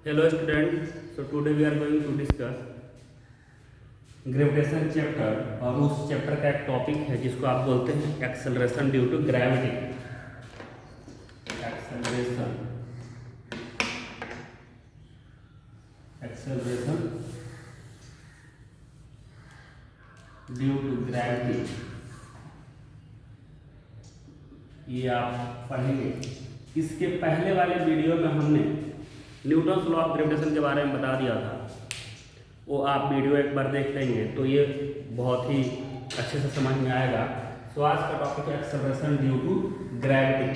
Hello students, so today we are going to discuss gravitation chapter और उस chapter का एक टॉपिक है जिसको आप बोलते हैं acceleration due to gravity. Acceleration due to gravity, ये आप पढ़ेंगे। इसके पहले वाले वीडियो में हमने न्यूटन्स लॉ ऑफ ग्रेविटेशन के बारे में बता दिया था, वो आप वीडियो एक बार देख लेंगे तो ये बहुत ही अच्छे से समझ में आएगा। सो आज का टॉपिक है acceleration due to gravity.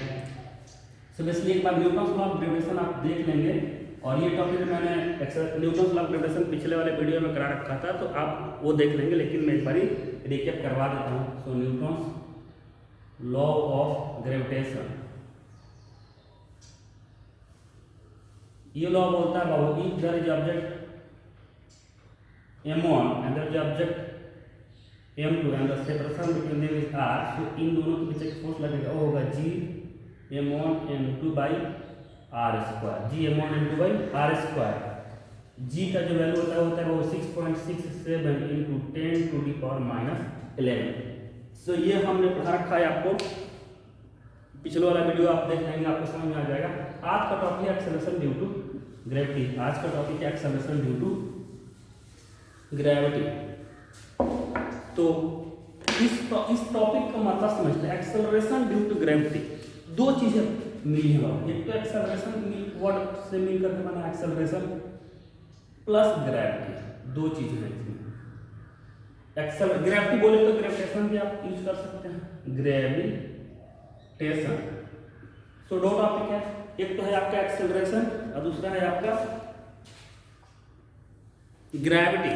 So basically एक बार न्यूटन्स लॉ ऑफ ग्रेविटेशन आप देख लेंगे, और ये टॉपिक मैंने न्यूटन्स लॉ ऑफ ग्रेविटेशन पिछले वाले वीडियो में करा रखा था, तो आप वो देख लेंगे, लेकिन मैं एक बार रिकैप करवा देता हूँ। So Newton's law of gravitation, ये लॉ बोलता है बाबू if there is object m1 and there is object m2 and the separation between them is r, so इन दोनों के बीच एक फोर्स लगेगा, वो होगा g m1 m2 by r square, g m1 m2 by r square. g का जो value होता है वो 6.67 into 10 to the power minus 11। सो ये हमने पढ़ा रखा है आपको, पिछले वाला वीडियो आप देख लेंगे, आपको समझ में आ जाएगा। आज का टॉपिक है एक्सेलरेशन ड्यू टू ग्रेविटी। आज का टॉपिक है एक्सेलरेशन ड्यू टू ग्रेविटी। तो इस टॉपिक का मतलब समझते हैं। एक्सेलरेशन ड्यू टू ग्रेविटी, दो चीजें मिली हैं। एक तो एक्सेलरेशन वर्ड से मिलकर के बना एक्सेलरेशन प्लस ग्रेविटी, दो चीजें हैं इसमें। ग्रेविटी बोले तो ग्रेविटेशन भी आप यूज कर सकते हैं, ग्रेविटेशन। सो दो टॉपिक है, एक तो है आपका एक्सेलरेशन और दूसरा है आपका ग्रेविटी।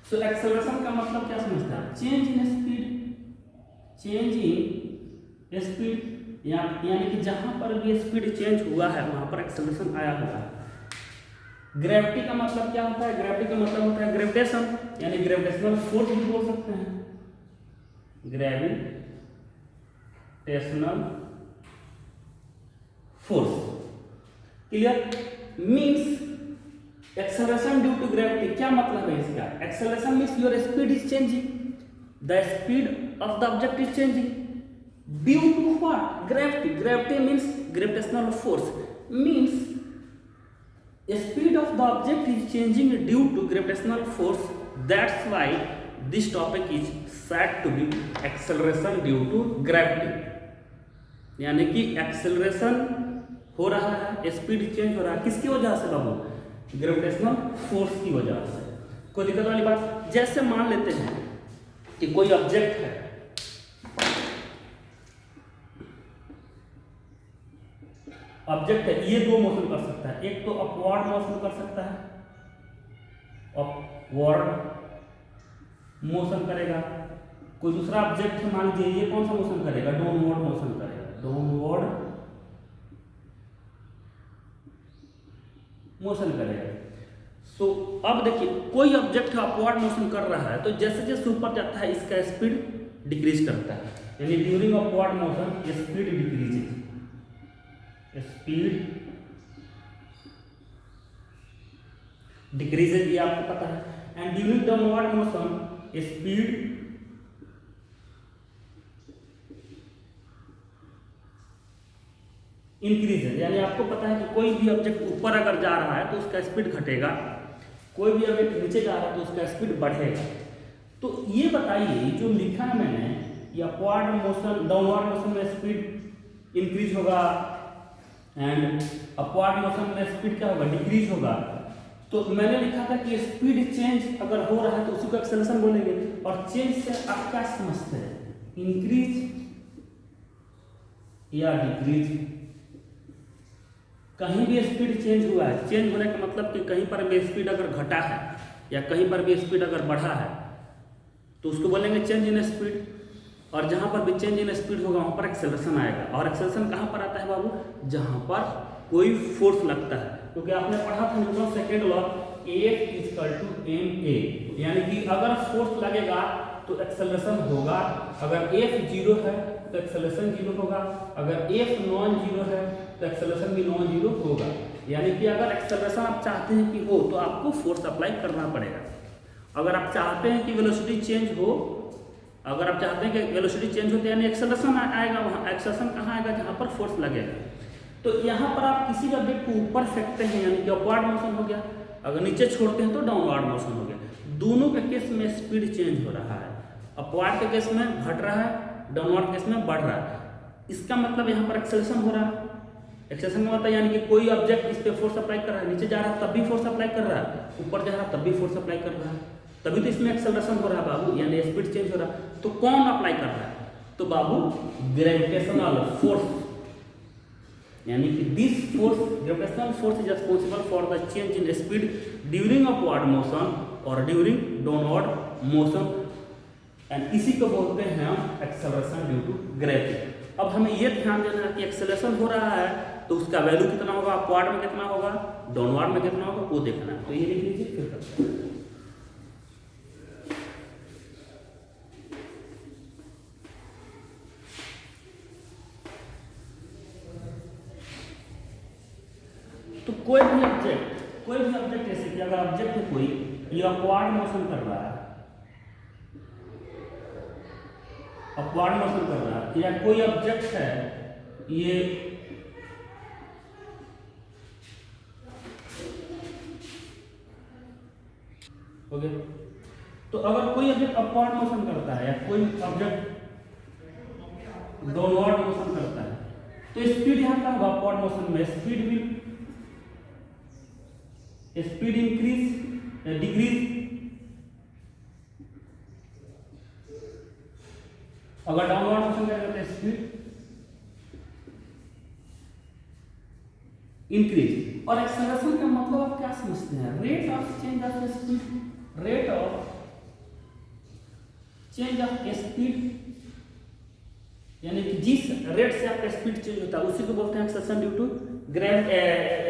सो एक्सेलरेशन का मतलब क्या समझते हैं? Change in speed, change in speed, यानी कि जहां पर भी स्पीड चेंज हुआ है वहां पर एक्सेलरेशन आया हुआ है। ग्रेविटी का मतलब क्या होता है? ग्रेविटी का मतलब होता है ग्रेविटेशन, यानी ग्रेविटेशनल फोर्स भी बोल सकते हैं। Gravitational force, clear? Means acceleration due to gravity, क्या मतलब है इसका? Acceleration means your speed is changing, the speed of the object is changing due to what? Gravity. Gravity means gravitational force, means speed of the object is changing due to gravitational force. That's why this topic is said to be acceleration due to gravity. यानी कि acceleration हो रहा है, speed change हो रहा है, किसकी वजह से बाबू? ग्रेविटेशनल फोर्स की वजह से। कोई दिक्कत वाली बात? जैसे मान लेते हैं कि कोई ऑब्जेक्ट है, ऑब्जेक्ट है, ये दो मोशन कर सकता है। एक तो अपवर्ड मोशन कर सकता है, अपवर्ड मोशन करेगा। कोई दूसरा ऑब्जेक्ट है, मान लीजिए ये कौन सा मोशन करेगा? डाउनवर्ड मोशन करेगा, डाउनवर्ड मोशन करेगा। सो अब देखिए, कोई ऑब्जेक्ट अपवर्ड मोशन कर रहा है, तो जैसे जैसे ऊपर जाता है इसका स्पीड डिक्रीज करता है, यानी during upward motion speed decreases, speed decreases, ये आपको पता है। And during downward motion speed increases, यानी आपको पता है कि कोई भी ऑब्जेक्ट ऊपर अगर जा रहा है तो उसका स्पीड घटेगा, कोई भी ऑब्जेक्ट नीचे जा रहा है तो उसका स्पीड बढ़ेगा। तो ये बताइए, जो लिखा है मैंने, ये अपवर्ड मोशन, डाउनवर्ड मोशन में स्पीड इंक्रीज होगा एंड अपवर्ड मोशन में स्पीड क्या होगा? डिक्रीज होगा। तो मैंने लिखा था कि स्पीड चेंज अगर हो रहा है तो उसी को एक्सेलरेशन बोलेंगे। और चेंज से आप क्या समझते हैं? इंक्रीज या डिक्रीज। कहीं भी स्पीड चेंज हुआ है, चेंज होने का मतलब कि कहीं पर भी स्पीड अगर घटा है या कहीं पर भी स्पीड अगर बढ़ा है तो उसको बोलेंगे चेंज इन स्पीड। और जहां पर भी चेंज इन स्पीड होगा वहां पर एक्सेलरेशन आएगा। और एक्सेलरेशन कहां पर आता है बाबू? जहां पर कोई फोर्स लगता है, क्योंकि आपने पढ़ा था Newton second law, F = ma, यानी कि अगर फोर्स लगेगा तो एक्सेलरेशन होगा। अगर F 0 है तो एक्सेलरेशन 0 होगा, अगर F नॉन जीरो है तो एक्सेलरेशन भी नॉन जीरो होगा। यानी कि अगर एक्सेलरेशन आप चाहते हैं कि हो तो आपको फोर्स अप्लाई करना पड़ेगा। अगर आप चाहते हैं कि वेलोसिटी चेंज हो, अगर आप चाहते हैं कि वेलोसिटी चेंज हो तो यानी एक्सेलरेशन आएगा, वहाँ एक्सेलरेशन कहाँ आएगा, जहाँ पर फोर्स लगेगा। तो यहाँ पर आप किसी भी ऑब्जेक्ट को ऊपर फेंकते हैं यानी कि अपवर्ड मोशन हो गया, अगर नीचे छोड़ते हैं तो डाउनवर्ड मोशन हो गया। दोनों के केस में स्पीड चेंज हो रहा है, अपवर्ड के केस में घट रहा है, डाउनवर्ड केस में बढ़ रहा है। इसका मतलब यहाँ पर एक्सेलरेशन हो रहा है। एक्सेलरेशन का मतलब यानी कि कोई ऑब्जेक्ट इस पे फोर्स अप्लाई कर रहा है, नीचे जा रहा है तब भी फोर्स अप्लाई कर रहा है, ऊपर जा रहा है तब भी फोर्स अप्लाई कर रहा है, तभी तो इसमें एक्सेलरेशन हो रहा है बाबू, यानी स्पीड चेंज हो रहा है। तो कौन अप्लाई कर रहा है? तो बाबू ग्रेविटेशनल फोर्स, यानी कि this force, gravitational force is responsible for the change in speed during upward motion और ड्यूरिंग डाउनवर्ड मोशन, एंड इसी को बोलते हैं हम एक्सेलरेशन ड्यू टू ग्रेविटी। अब हमें ये ध्यान देना है कि एक्सेलरेशन हो रहा है तो उसका वैल्यू कितना होगा, अपवर्ड में कितना होगा, डाउनवर्ड में कितना होगा, वो देखना है। तो ये लिख लीजिए, फिर करते हैं। तो कोई भी ऑब्जेक्ट जैसे कि अगर ऑब्जेक्ट है कोई, ये अपवर्ड मोशन कर रहा है, अपवर्ड मोशन कर रहा है, या कोई ऑब्जेक्ट है ये हो गया। तो अगर कोई ऑब्जेक्ट अपवर्ड मोशन करता है या कोई ऑब्जेक्ट डाउनवर्ड मोशन करता है तो स्पीड यहाँ क्या होगा, अपवर्ड मोशन में स्पीड इंक्रीज या डिक्रीज, अगर डाउनवर्ड मोशन करेगा तो स्पीड इंक्रीज। और एक्सेलरेशन का मतलब आप क्या समझते हैं? Rate of change of speed, rate of change of speed, यानी कि जिस रेट से आपका स्पीड चेंज होता है उसी को बोलते हैं acceleration due to gravity,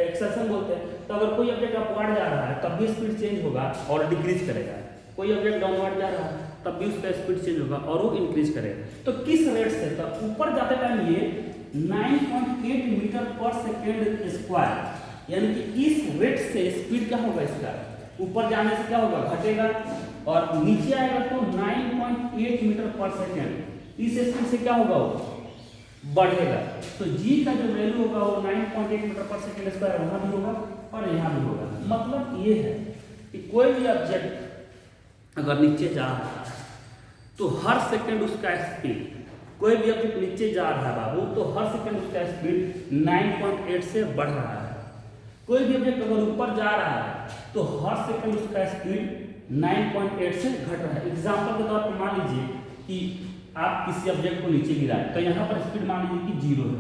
acceleration बोलते हैं। तो अगर कोई ऑब्जेक्ट अपवर्ड जा रहा है तब भी स्पीड चेंज होगा और डिक्रीज करेगा, कोई ऑब्जेक्ट डाउनवर्ड जा रहा है तब भी उसका स्पीड चेंज होगा और वो इंक्रीज करेगा। तो किस रेट से? तो ऊपर जाते टाइम ये 9.8 मीटर पर सेकेंड स्क्वायर, यानी कि इस रेट से स्पीड क्या होगा, इसका ऊपर जाने से क्या होगा, घटेगा, और नीचे आएगा तो 9.8 मीटर पर सेकेंड, इस स्पीड से क्या होगा, वो बढ़ेगा। तो जी का जो वैल्यू होगा वो 9.8 मीटर पर सेकेंड स्क्वायर वहां भी होगा और यहाँ भी होगा। मतलब ये है कि कोई भी ऑब्जेक्ट अगर नीचे जा रहा है तो हर सेकेंड उसका स्पीड, कोई भी ऑब्जेक्ट नीचे जा रहा है बाबू तो हर सेकेंड उसका स्पीड 9.8 से बढ़ रहा है। कोई भी ऑब्जेक्ट अगर ऊपर जा रहा है तो हर सेकेंड उसका स्पीड 9.8 से घट रहा है। एग्जाम्पल के तौर पर मान लीजिए कि आप किसी ऑब्जेक्ट को नीचे गिराए तो यहाँ पर स्पीड मान लीजिए कि 0 है,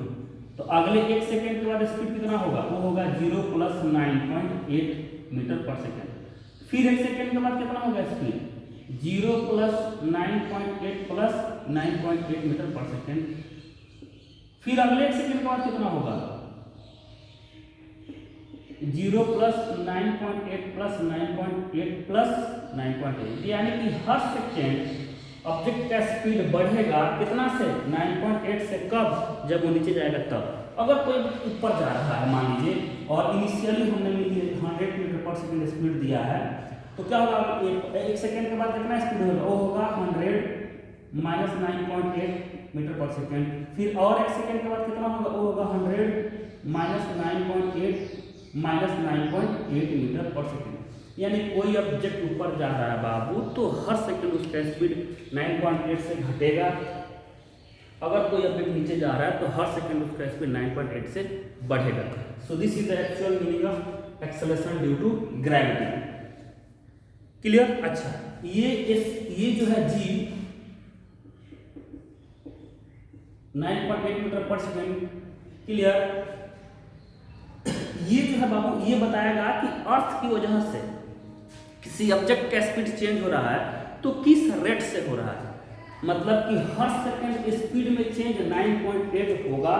तो अगले 1 सेकेंड के बाद स्पीड कितना होगा, वो होगा 0 + 9.8 मीटर पर सेकेंड। फिर 1 सेकेंड के बाद कितना होगा स्पीड, 0 + 9.8 + 9.8 मीटर पर सेकेंड। फिर अगले 1 सेकेंड के बाद कितना होगा, 0 + 9.8 + 9.8 + 9.8, यानी कि हर सेकेंड ऑब्जेक्ट का स्पीड बढ़ेगा कितना से, 9.8 से। कब, जब वो नीचे जाएगा तब। अगर कोई ऊपर जा रहा है मान लीजिए और इनिशियली हमने 100 मीटर पर सेकेंड स्पीड दिया है तो क्या होगा, 1 सेकेंड के बाद कितना स्पीड होगा, वो होगा 100 - 9.8 मीटर पर सेकेंड। फिर और 1 सेकेंड के बाद कितना होगा, वो होगा 100 - 9.8 - 9.8 मीटर पर सेकेंड। यानी कोई ऑब्जेक्ट ऊपर जा रहा है बाबू तो हर सेकंड उसका स्पीड 9.8 से घटेगा, अगर कोई ऑब्जेक्ट नीचे जा रहा है तो हर सेकंड उसका स्पीड 9.8 से बढ़ेगा। So this is the actual meaning of acceleration due to gravity. Clear? अच्छा, ये जो है जी 9.8 मीटर पर सेकेंड, क्लियर? ये जो है बाबू ये बताएगा कि अर्थ की वजह से किसी ऑब्जेक्ट का स्पीड चेंज हो रहा है तो किस रेट से हो रहा है। मतलब कि हर सेकंड स्पीड में चेंज 9.8 होगा,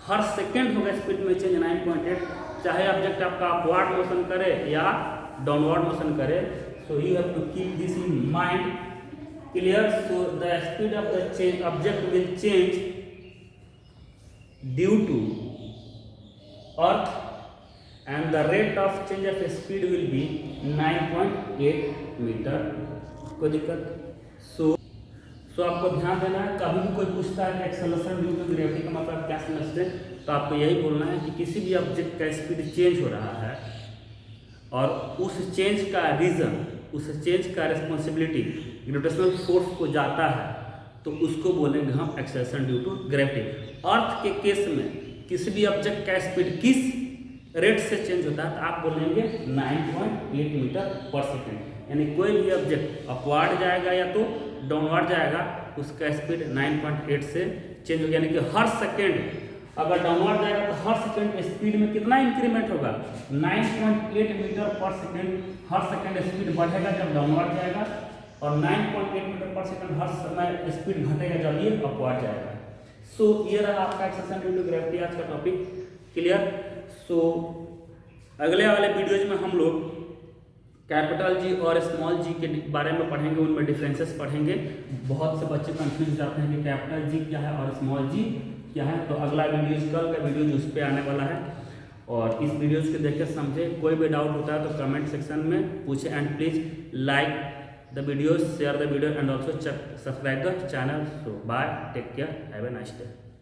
हर सेकंड होगा स्पीड में चेंज 9.8, चाहे ऑब्जेक्ट आपका अपवर्ड मोशन करे या डाउनवर्ड मोशन करे। So you have to keep this in mind, clear? So the speed of the object will change due to earth and the rate of change of speed will be 9.8 metre. कोई दिक्कत? सो आपको ध्यान देना है, कभी भी कोई पूछता है कि एक्सेलरेशन ड्यू टू ग्रेविटी का मतलब क्या समझते हैं, तो आपको यही बोलना है कि किसी भी ऑब्जेक्ट का स्पीड चेंज हो रहा है और उस चेंज का रीज़न, उस चेंज का रिस्पॉन्सिबिलिटी ग्रेविटेशनल फोर्स को जाता है, तो उसको बोलेंगे हम एक्सेलरेशन ड्यू टू ग्रेविटी। अर्थ के केस में किसी भी ऑब्जेक्ट का स्पीड किस रेट से चेंज होता है, तो आप बोलेंगे 9.8 मीटर पर सेकेंड। यानी कोई भी ऑब्जेक्ट अपवार्ड जाएगा या तो डाउनवर्ड जाएगा, उसका स्पीड 9.8 से चेंज होगा। यानी कि हर सेकेंड अगर डाउनवर्ड जाएगा तो हर सेकेंड स्पीड में कितना इंक्रीमेंट होगा? 9.8 मीटर पर सेकेंड। हर सेकेंड स्पीड बढ़ेगा जब डाउनवर्ड जाएगा, और 9.8 मीटर पर सेकेंड हर समय स्पीड घटेगा जब ये अपवर्ड जाएगा। सो ये रहा आपका एक्सेलरेशन ड्यू टू ग्रेविटी आज का टॉपिक। क्लियर? सो अगले वाले वीडियोज में हम लोग कैपिटल जी और स्मॉल जी के बारे में पढ़ेंगे, उनमें डिफरेंसेस पढ़ेंगे। बहुत से बच्चे कंफ्यूज जाते हैं कि कैपिटल जी क्या है और स्मॉल जी क्या है। तो अगला वीडियो, कल का वीडियो उस पर आने वाला है, और इस वीडियोज़ को देख के समझे। कोई भी डाउट होता है तो कमेंट सेक्शन में पूछे, and please like the video, share the video, and also subscribe the channel. So bye, take care, have a nice day.